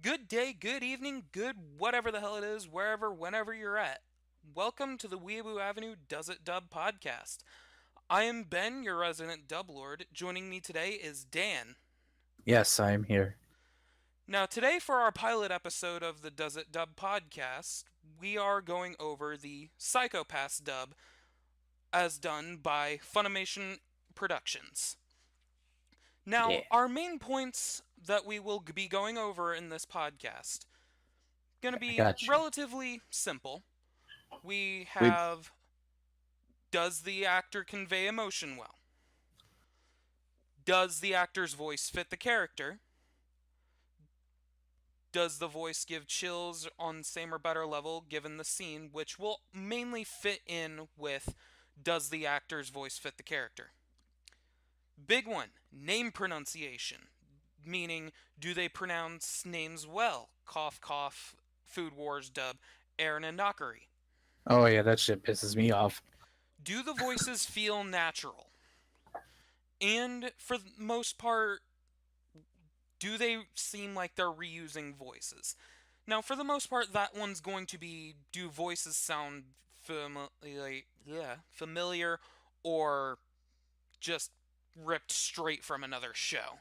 Good day, good evening, good whatever the hell it is, wherever, whenever you're at. Welcome to the Weeaboo Avenue Does It Dub podcast. I am Ben, your resident dub lord. Joining me today is Dan. Yes, I am here. Now, today for our pilot episode of the Does It Dub podcast, we are going over the Psychopaths dub as done by Funimation Productions. Now, Yeah, our main points that we will be going over in this podcast going to I be got you. relatively simple. We We have, does the actor convey emotion well? Does the actor's voice fit the character? Does the voice give chills on same or better level given the scene, which will mainly fit in with does the actor's voice fit the character? Big one, name pronunciation. Meaning, do they pronounce names well? Cough, cough, Food Wars dub, Aaron and Nakari. Oh yeah, that shit pisses me off. Do the voices feel natural? And for the most part, do they seem like they're reusing voices? Now, for the most part, that one's going to be do voices sound familiar or just ripped straight from another show?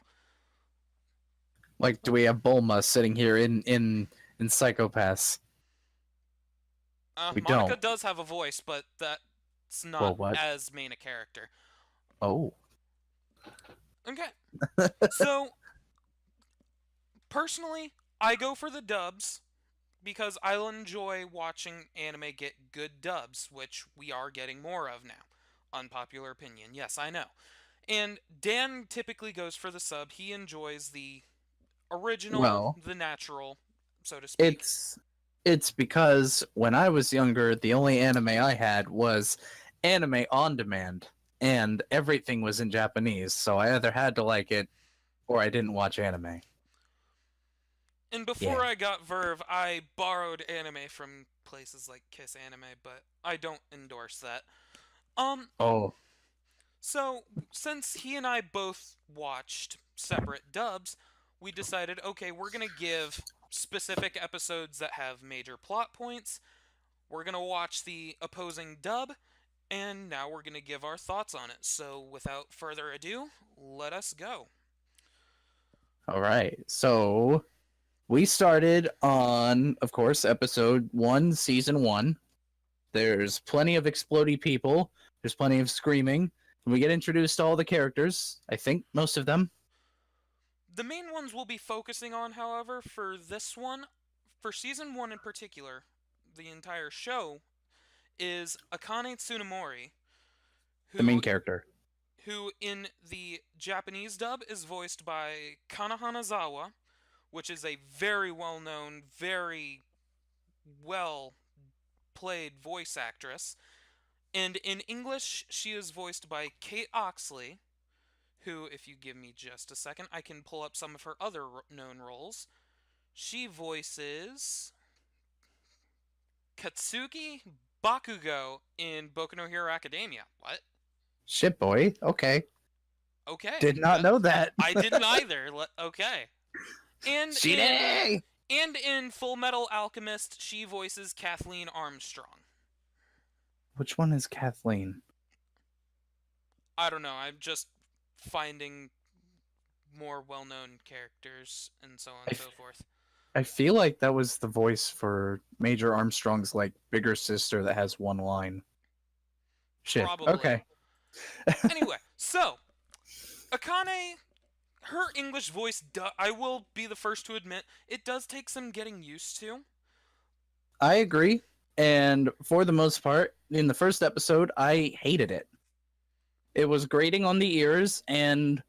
Like, do we have Bulma sitting here in Psychopaths? We Monica don't. does have a voice, but that's not Well, what? as main a character. Oh, Okay, so personally, I go for the dubs because I'll enjoy watching anime get good dubs, which we are getting more of now. Unpopular opinion, yes, I know. And Dan typically goes for the sub. He enjoys the original, well, the natural, so to speak. it's it's because when I was younger, the only anime I had was anime on demand, and everything was in Japanese. So I either had to like it or I didn't watch anime. And before Yeah. I got Verve, I borrowed anime from places like Kiss Anime, but I don't endorse that. Um, Oh, So, since he and I both watched separate dubs, we decided okay, we're going to give specific episodes that have major plot points. We're going to watch the opposing dub, and now we're going to give our thoughts on it. So, without further ado, let us go. all right. So we started on, of course, episode one, season one. There's plenty of explodey people. There's plenty of screaming. We get introduced to all the characters. I think most of them. The main ones we'll be focusing on, however, for this one, for season 1 in particular, the entire show, is Akane Tsunomori, The main who character. who in the Japanese dub is voiced by Kana Hanazawa, which is a very well known, very well played voice actress. And in English, she is voiced by Kate Oxley, who, if you give me just a second, I can pull up some of her other known roles. She voices Katsuki Bakugo in Boku no Hero Academia. What? Shit boy. Okay. Okay. Did not know that. I didn't either. Okay. And in Shide! And in Full Metal Alchemist, she voices Kathleen Armstrong. Which one is Kathleen? I don't know, I'm just finding more well known characters and so on I, and f- so forth. I feel like that was the voice for Major Armstrong's like bigger sister that has one line. Shit. Probably. Okay. Anyway, so, Akane, her English voice, I will be the first to admit, it does take some getting used to. I agree. And for the most part, in the first episode, I hated it. It was grating on the ears, and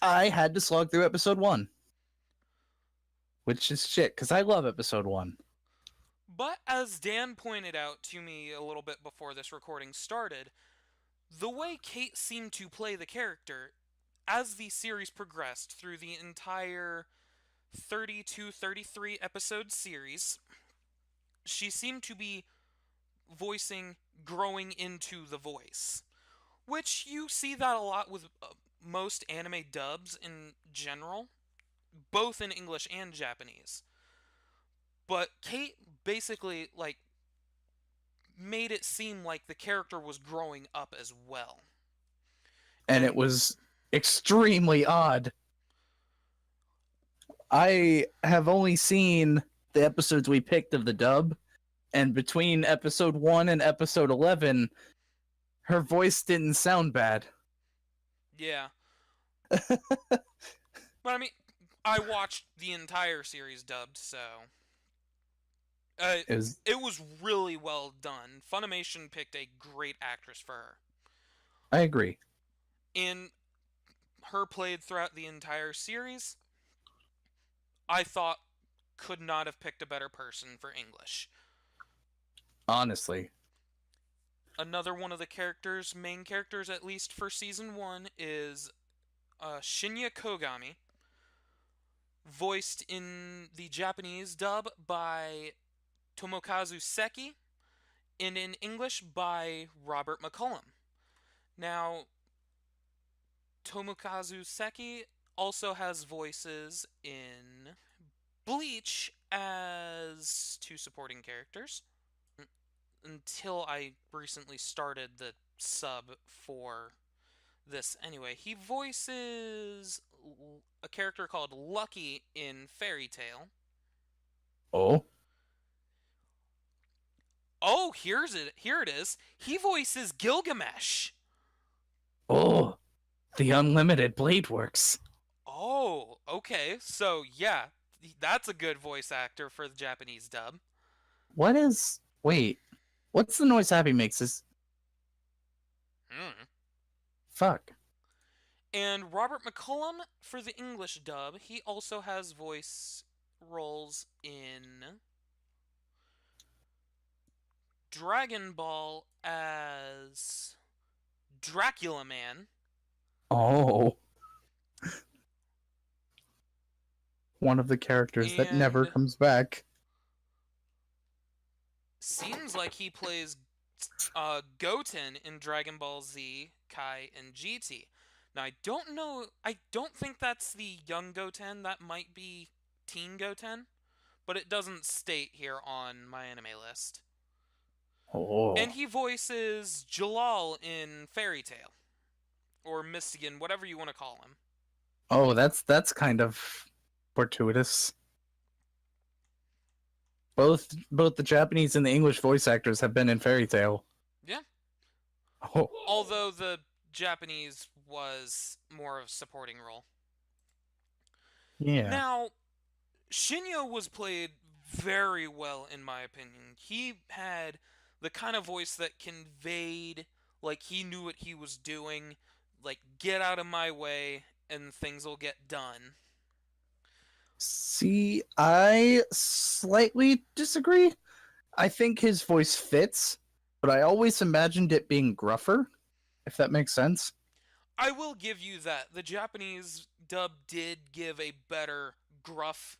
I had to slog through episode one, which is shit because I love episode one. But as Dan pointed out to me a little bit before this recording started, the way Kate seemed to play the character as the series progressed through the entire 32, 33 episode series, she seemed to be voicing growing into the voice. Which you see that a lot with most anime dubs in general. both in English and Japanese. But Kate basically like made it seem like the character was growing up as well. And it And was extremely odd. I have only seen the episodes we picked of the dub, and between episode 1 and episode 11, her voice didn't sound bad. yeah. But I mean, I watched the entire series dubbed, so uh, It was, it was really well done. Funimation picked a great actress for her. I agree. And her played throughout the entire series, I thought could not have picked a better person for English. Honestly. Another one of the characters, main characters at least for season 1, is Shinya Kogami, voiced in the Japanese dub by Tomokazu Seki, and in English by Robert McCullum. Now, Tomokazu Seki also has voices in Bleach as two supporting characters. Until I recently started the sub for this anyway. He voices a character called Lucky in Fairy Tail. Oh? Oh, here it is. He voices Gilgamesh. Oh, the unlimited blade works. Oh, okay. So, yeah, that's a good voice actor for the Japanese dub. What is... Wait. What's the noise Happy makes? Is... Hmm. Fuck. And Robert McCullum for the English dub, he also has voice roles in Dragon Ball as Dracula Man. Oh. One of the characters that never And comes back. seems like he plays Goten in Dragon Ball Z, Kai, and GT. Now, I don't know. I don't think that's the young Goten. That might be Teen Goten. But it doesn't state here on my anime list. Oh. And he voices Jalal in Fairy Tail. Or Mystigan, whatever you want to call him. Oh, that's kind of fortuitous. Both the Japanese and the English voice actors have been in Fairy Tail. Yeah. Oh. Although the Japanese was more of a supporting role. Yeah. Now, Shinya was played very well, in my opinion. He had the kind of voice that conveyed, like, he knew what he was doing, like, get out of my way, and things will get done. See, I slightly disagree. I think his voice fits, but I always imagined it being gruffer, if that makes sense. I will give you that. The Japanese dub did give a better gruff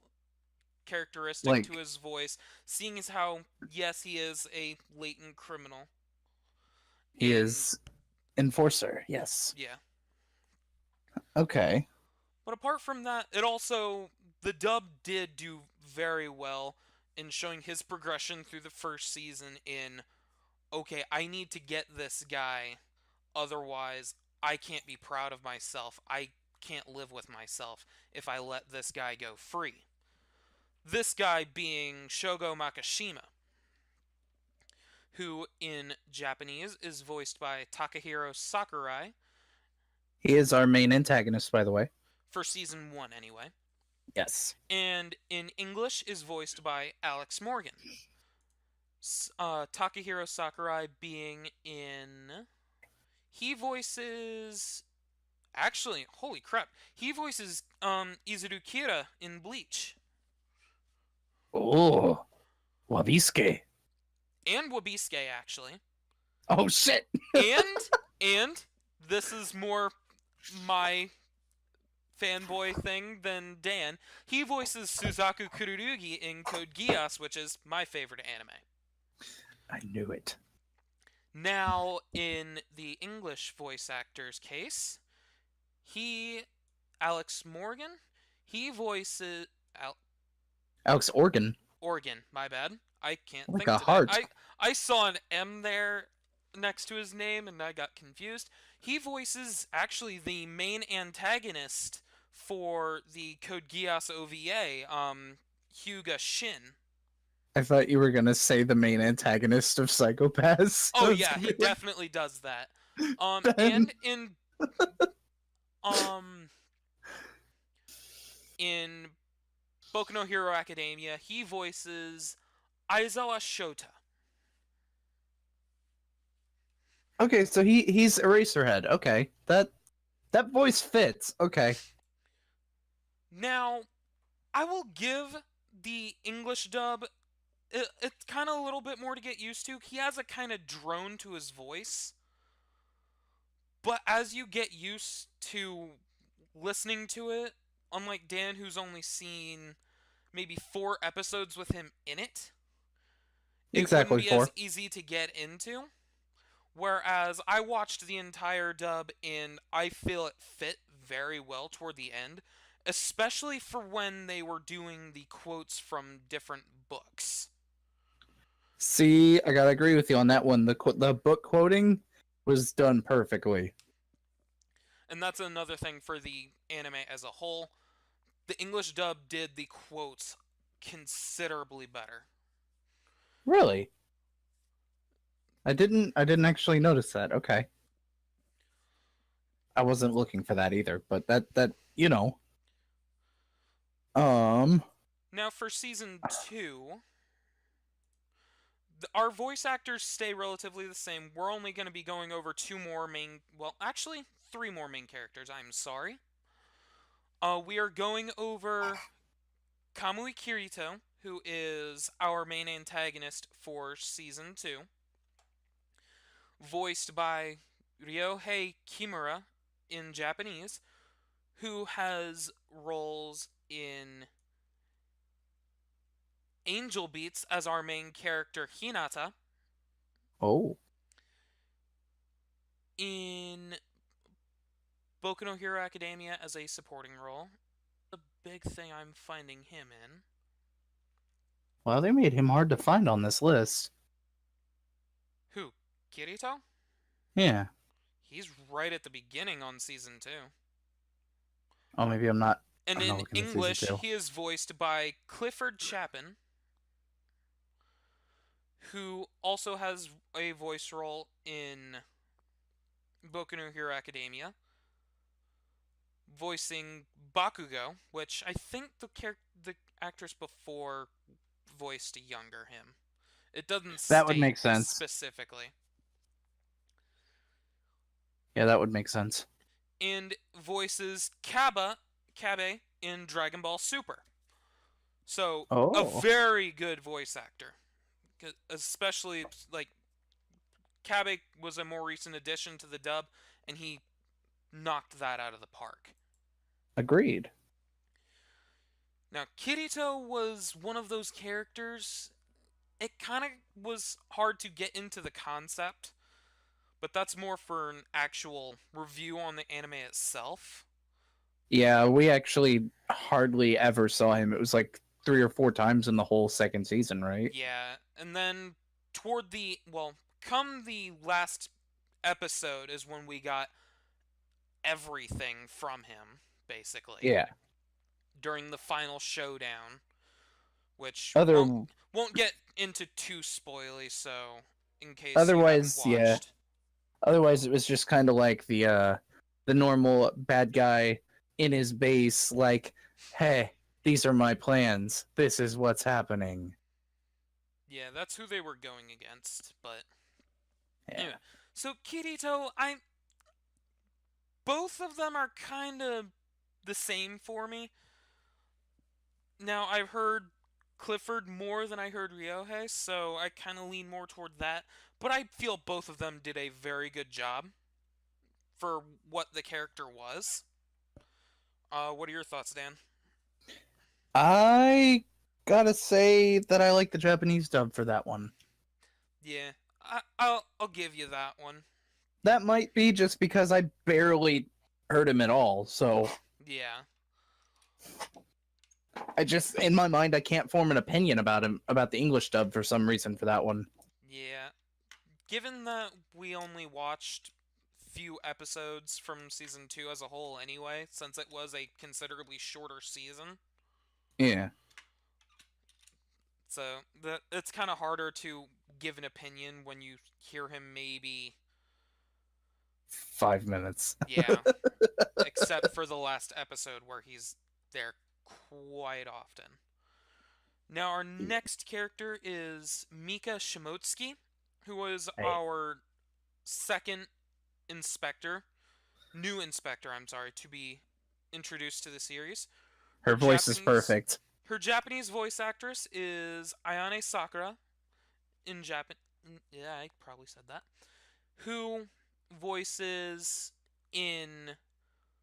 characteristic to Like, his voice, seeing as how, yes, he is a latent criminal. he And, is Enforcer, yes. yeah. Okay. But apart from that, the dub did do very well in showing his progression through the first season in, okay, I need to get this guy, otherwise I can't be proud of myself. I can't live with myself if I let this guy go free. This guy being Shogo Makishima, who in Japanese is voiced by Takahiro Sakurai, He is our main antagonist, by the way. for season 1 anyway. Yes. And in English is voiced by Alex Morgan. Takahiro Sakurai being in... He voices... Actually, holy crap. He voices Izuru Kira in Bleach. Oh, Wabiske. And Wabisuke, actually. Oh, shit! And this is more my fanboy thing than Dan. He voices Suzaku Kururugi in Code Geass, which is my favorite anime. I knew it. Now, in the English voice actor's case, Alex Morgan, He voices Alex Organ, Organ. My bad. I can't like think a today. heart. I saw an M there next to his name and I got confused. He voices actually the main antagonist for the Code Geass OVA, Hyuga Shin. I thought you were gonna say the main antagonist of Psychopaths. Oh I was yeah, gonna he be like, definitely does that. Ben. And um in Boku no Hero Academia, he voices Aizawa Shota. Okay, so he's Eraserhead. Okay, that voice fits. Okay, Now, I will give the English dub it's kind of a little bit more to get used to. He has a kind of drone to his voice, but as you get used to listening to it, unlike Dan, who's only seen maybe 4 episodes with him in it, it wouldn't exactly be as four. easy to get into. Whereas I watched the entire dub and I feel it fit very well toward the end, especially for when they were doing the quotes from different books. See, I gotta agree with you on that one. The book quoting was done perfectly. And that's another thing for the anime as a whole. The English dub did the quotes considerably better. Really, I didn't actually notice that. Okay, I wasn't looking for that either. But that um, Now, for season 2, our voice actors stay relatively the same. We're only going to be going over 2 more main. Well, actually, 3 more main characters. I'm sorry. We are going over Kamui Kirito, who is our main antagonist for season 2, voiced by Ryohei Kimura in Japanese, who has roles in Angel Beats as our main character Hinata, oh, in Boku no Hero Academia as a supporting role. The big thing I'm finding him in. well, they made him hard to find on this list. Who? Kirito? Yeah. He's right at the beginning on season 2. Oh, maybe I'm not. And I'm not in looking at season English, two. he is voiced by Clifford Chapin, who also has a voice role in Boku no Hero Academia, voicing Bakugo, which I think the actress before voiced a younger him. It doesn't That would state make sense. specifically. Yeah, that would make sense. And voices Kabe in Dragon Ball Super. So, a Oh, very good voice actor. Especially, like, Kabe was a more recent addition to the dub, and he knocked that out of the park. agreed. Now, Kirito was one of those characters. It kind of was hard to get into the concept, but that's more for an actual review on the anime itself. Yeah, we actually hardly ever saw him. It was like 3 or 4 times in the whole second season, right? Yeah, and then toward the, well, come the last episode is when we got everything from him, basically, Yeah. during the final showdown, which Other won't get into too spoily, so in case you haven't otherwise, yeah. watched. Otherwise, it was just kind of like the normal bad guy in his base, like, hey, these are my plans. This is what's happening. Yeah, that's who they were going against, but Yeah. anyway. So Kirito, both of them are kind of the same for me. Now, I've heard Clifford more than I heard Ryohei, so I kind of lean more toward that. But I feel both of them did a very good job for what the character was. What are your thoughts, Dan? I gotta say that I like the Japanese dub for that one. Yeah, I'll give you that one. That might be just because I barely heard him at all, so Yeah. I just, in my mind, I can't form an opinion about him, about the English dub for some reason for that one. Yeah. Given that we only watched few episodes from season 2 as a whole anyway, since it was a considerably shorter season, Yeah. so it's kind of harder to give an opinion when you hear him maybe 5 minutes. yeah, except for the last episode where he's there quite often. Now our next character is Mika Shimotsuki, who was Hey, our second inspector, new inspector, I'm sorry, to be introduced to the series. Her her voice is Japanese perfect. her Japanese voice actress is Ayane Sakura in Japan. Yeah, I probably said that. Who voices in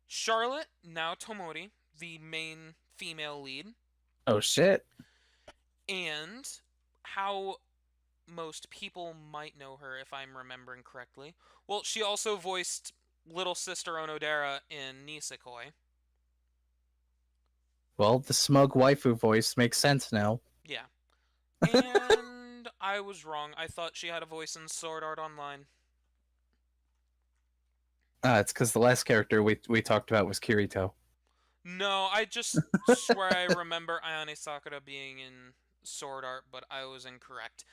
Charlotte, now Tomori, the main female lead, Oh shit. and how most people might know her if I'm remembering correctly. Well, she also voiced little sister Onodera in Nisekoi. Well, the smug waifu voice makes sense now. Yeah. And I was wrong. I thought she had a voice in Sword Art Online. It's because the last character we talked about was Kirito. No, I just swear I remember Ayane Sakura being in Sword Art, but I was incorrect.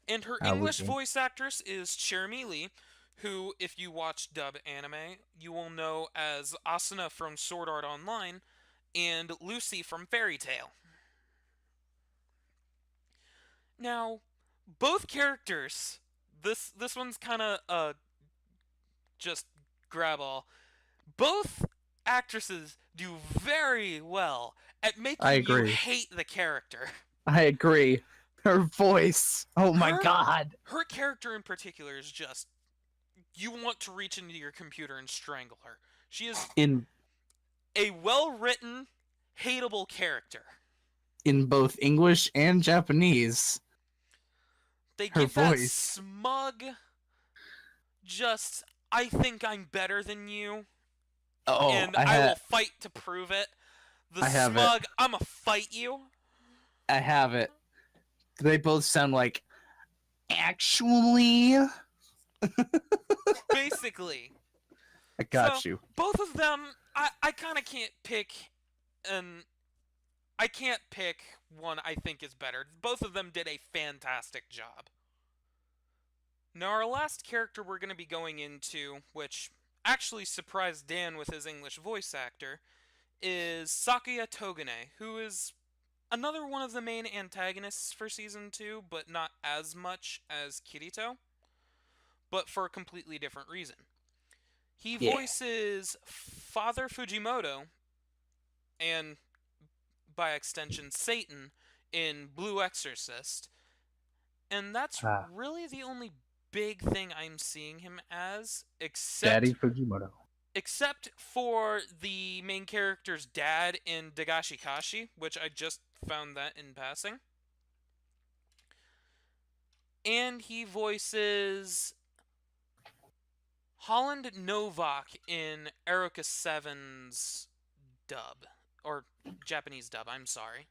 And her How would English you? voice actress is Cherami Lee, who, if you watch dub anime, you will know as Asuna from Sword Art Online and Lucy from Fairy Tail. Now, both characters, this one's kind of just grab all. Both actresses do very well at I making you agree. hate the character. I agree. Her voice. Oh my Her god. her character in particular is just you want to reach into your computer and strangle her. She is In a well-written, hateable character. in both English and Japanese, They her give that voice. smug just I think I'm better than you Oh, and I will fight to prove it. The I have it. smug I'ma fight you. I have it. They both sound like actually. Basically. I So got you. both of them I kinda can't pick an I can't pick one I think is better. Both of them did a fantastic job. Now, our last character we're going to be going into, which actually surprised Dan with his English voice actor, is Sakuya Togane, who is another one of the main antagonists for Season 2, but not as much as Kirito, but for a completely different reason. He Yeah. voices Father Fujimoto, and by extension Satan, in Blue Exorcist, and that's Ah, really the only big thing I'm seeing him as, Daddy Fujimoto. except for the main character's dad in Dagashi Kashi, which I just found that in passing. And he voices Holland Novak in Eruka 7's dub, or Japanese dub, I'm sorry.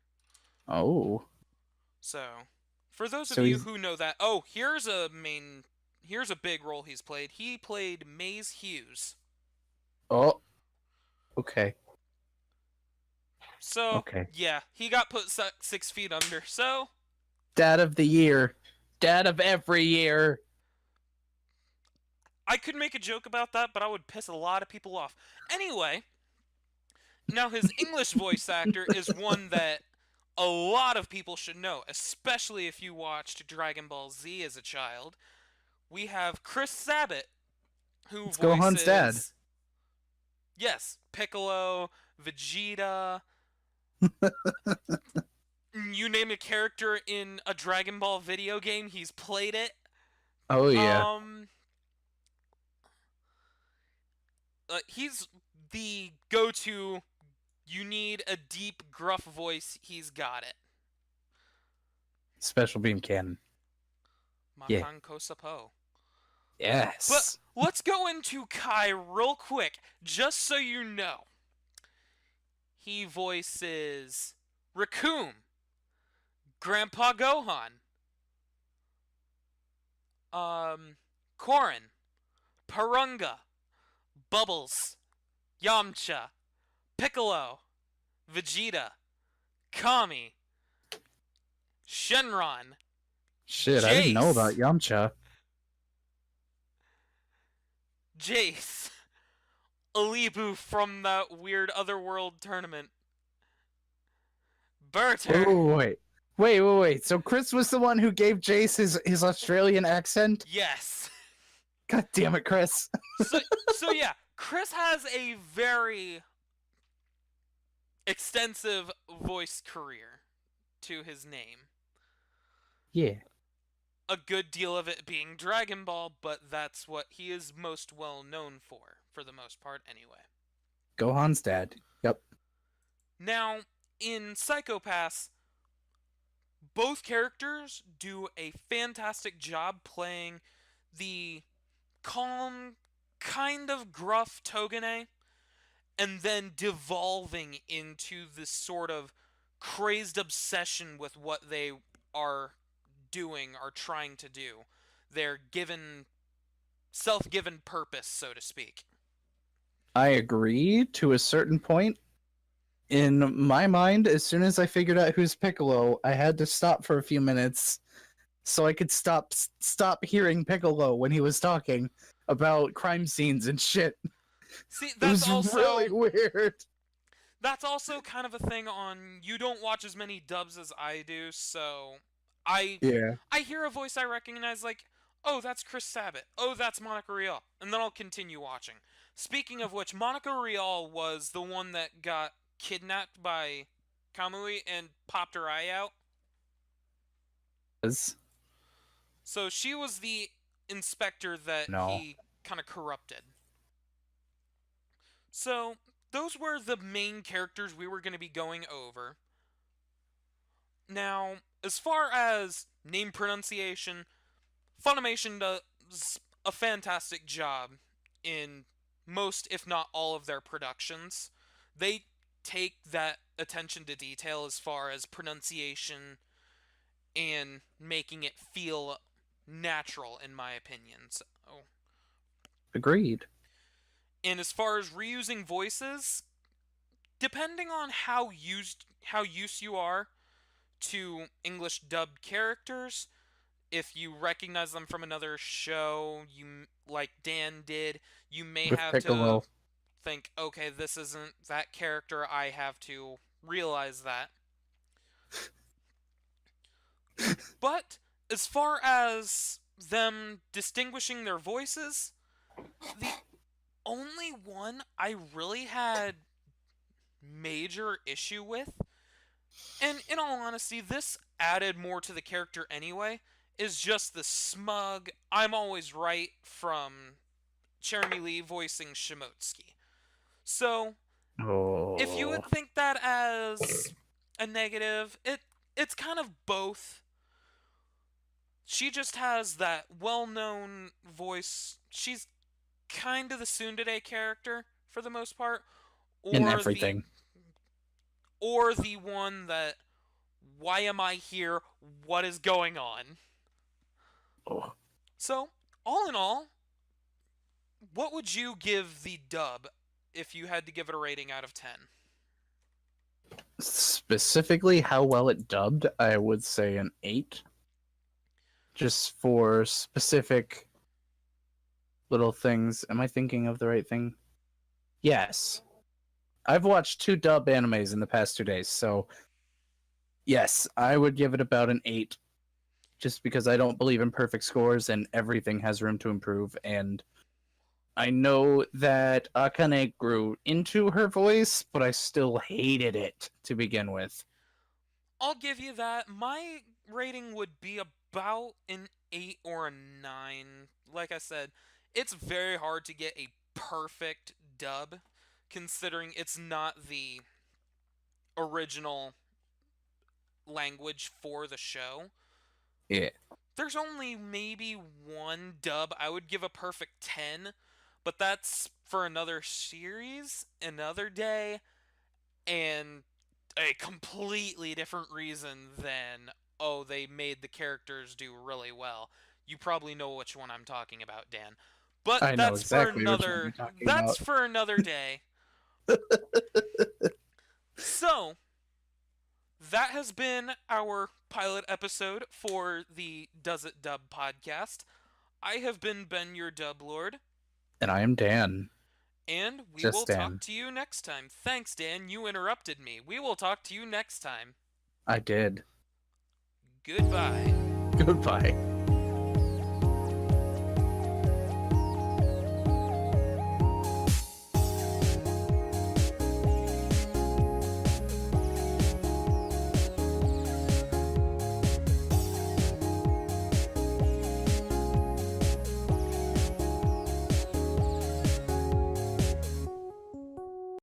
Oh. So, for those of So you he's who know that, here's a big role he's played. He played Maze Hughes. oh. Okay. So, Okay. yeah, he got put 6 feet under. So, Dad of the year. Dad of every year. I could make a joke about that, but I would piss a lot of people off. Anyway, now his English voice actor is one that a lot of people should know, especially if you watched Dragon Ball Z as a child. We have Chris Sabat, who It's Gohan's dad. voices, yes, Piccolo, Vegeta. You name a character in a Dragon Ball video game, he's played it. Oh yeah. He's the go-to. You need a deep, gruff voice. He's got it. Special beam cannon. Yeah. Makan Kosapo. Yes. But let's go into Kai real quick, just so you know. he voices Raccoon, Grandpa Gohan, Korin, Parunga, Bubbles, Yamcha, Piccolo, Vegeta, Kami, Shenron, Shit, I didn't know about Jace, Yamcha. Jace, Alibu from that weird Otherworld tournament, Wait, Berter. wait, wait. Wait. So Chris was the one who gave Jace his Australian accent? Yes. God damn it, Chris. So so yeah, Chris has a very extensive voice career to his name. Yeah. A good deal of it being Dragon Ball, but that's what he is most well known for the most part anyway. Gohan's dad. Yep. Now, in Psychopaths, both characters do a fantastic job playing the calm, kind of gruff Togane, and then devolving into this sort of crazed obsession with what they are doing, are trying to do. Their given, self given purpose, so to speak. I agree to a certain point. In my mind, as soon as I figured out who's Piccolo, I had to stop for a few minutes so I could stop hearing Piccolo when he was talking about crime scenes and shit. See, It that's was also really weird. that's also kind of a thing on you don't watch as many dubs as I do, so I Yeah. I hear a voice I recognize like, "Oh, that's Chris Sabat. Oh, that's Monica Rial." And then I'll continue watching. Speaking of which, Monica Rial was the one that got kidnapped by Kamui and popped her eye out. So she was the inspector that No. he kind of corrupted. So those were the main characters we were going to be going over. Now, as far as name pronunciation, Funimation does a fantastic job in most, if not all, of their productions. They take that attention to detail as far as pronunciation and making it feel natural, in my opinion. So, Agreed. and as far as reusing voices, depending on how used you are to English dubbed characters, if you recognize them from another show, you like Dan did, you may With have to Piccolo. think, okay, this isn't that character. I have to realize that. But as far as them distinguishing their voices, the only one I really had major issue with, and in all honesty, this added more to the character anyway, is just the smug, I'm always right from Jeremy Lee voicing Shimotsuki. So, if you Oh. would think that as a negative, it's kind of both. She just has that well-known voice. She's kind of the tsundere character for the most part, In or the everything. or the one that, why am I here? What is going on? Oh. So, all in all, what would you give the dub if you had to give it a rating out of 10? Specifically, how well it dubbed, I would say an 8. Just for specific little things. Am I thinking of the right thing? Yes. I've watched 2 dub animes in the past 2 days, so yes, I would give it about an 8. Just because I don't believe in perfect scores and everything has room to improve. And I know that Akane grew into her voice, but I still hated it to begin with. I'll give you that. My rating would be about an 8 or a 9. Like I said, it's very hard to get a perfect dub, considering it's not the original language for the show. Yeah. There's only maybe one dub I would give a perfect 10, but that's for another series, another day, and a completely different reason than, oh, they made the characters do really well. You probably know which one I'm talking about, Dan. But I know exactly which one you're talking that's about. for another day. So, that has been our pilot episode for the Does It Dub podcast. I have been Ben, your dub lord, And I am Dan. and we will Just talk Dan. to you next time. Thanks, Dan. You interrupted me. We will talk to you next time. I did. Goodbye. Goodbye.